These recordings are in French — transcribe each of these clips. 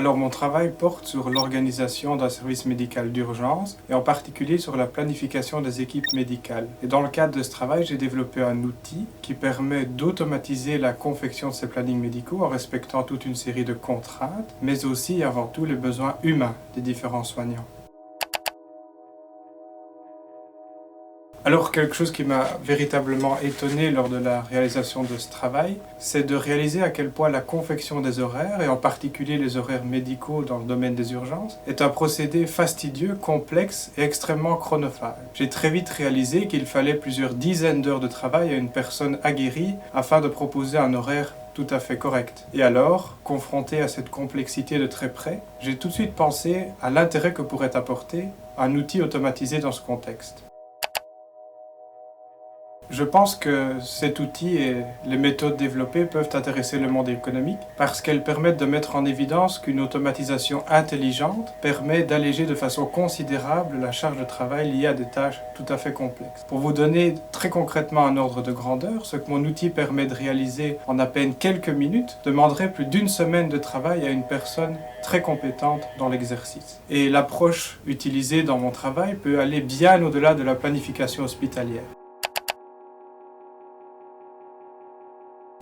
Alors mon travail porte sur l'organisation d'un service médical d'urgence et en particulier sur la planification des équipes médicales. Et dans le cadre de ce travail, j'ai développé un outil qui permet d'automatiser la confection de ces plannings médicaux en respectant toute une série de contraintes, mais aussi et avant tout les besoins humains des différents soignants. Alors quelque chose qui m'a véritablement étonné lors de la réalisation de ce travail, c'est de réaliser à quel point la confection des horaires, et en particulier les horaires médicaux dans le domaine des urgences, est un procédé fastidieux, complexe et extrêmement chronophage. J'ai très vite réalisé qu'il fallait plusieurs dizaines d'heures de travail à une personne aguerrie afin de proposer un horaire tout à fait correct. Et alors, confronté à cette complexité de très près, j'ai tout de suite pensé à l'intérêt que pourrait apporter un outil automatisé dans ce contexte. Je pense que cet outil et les méthodes développées peuvent intéresser le monde économique parce qu'elles permettent de mettre en évidence qu'une automatisation intelligente permet d'alléger de façon considérable la charge de travail liée à des tâches tout à fait complexes. Pour vous donner très concrètement un ordre de grandeur, ce que mon outil permet de réaliser en à peine quelques minutes demanderait plus d'une semaine de travail à une personne très compétente dans l'exercice. Et l'approche utilisée dans mon travail peut aller bien au-delà de la planification hospitalière.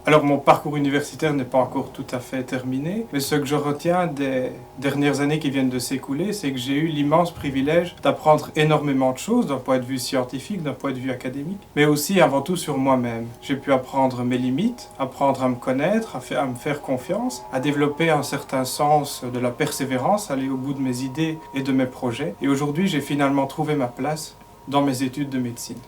Alors mon parcours universitaire n'est pas encore tout à fait terminé, mais ce que je retiens des dernières années qui viennent de s'écouler, c'est que j'ai eu l'immense privilège d'apprendre énormément de choses d'un point de vue scientifique, d'un point de vue académique, mais aussi avant tout sur moi-même. J'ai pu apprendre mes limites, apprendre à me connaître, à me faire confiance, à développer un certain sens de la persévérance, aller au bout de mes idées et de mes projets. Et aujourd'hui, j'ai finalement trouvé ma place dans mes études de médecine.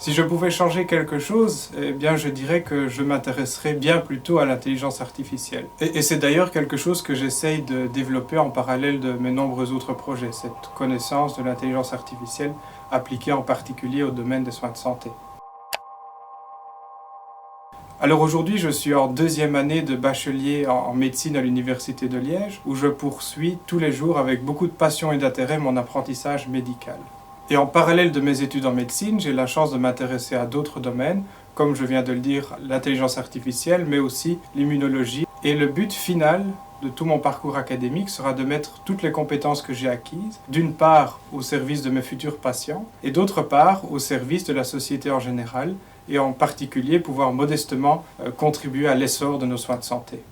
Si je pouvais changer quelque chose, eh bien je dirais que je m'intéresserais bien plutôt à l'intelligence artificielle. Et c'est d'ailleurs quelque chose que j'essaye de développer en parallèle de mes nombreux autres projets, cette connaissance de l'intelligence artificielle appliquée en particulier au domaine des soins de santé. Alors aujourd'hui, je suis en deuxième année de bachelier en médecine à l'Université de Liège, où je poursuis tous les jours avec beaucoup de passion et d'intérêt mon apprentissage médical. Et en parallèle de mes études en médecine, j'ai la chance de m'intéresser à d'autres domaines, comme je viens de le dire, l'intelligence artificielle, mais aussi l'immunologie. Et le but final de tout mon parcours académique sera de mettre toutes les compétences que j'ai acquises, d'une part au service de mes futurs patients, et d'autre part au service de la société en général, et en particulier pouvoir modestement contribuer à l'essor de nos soins de santé.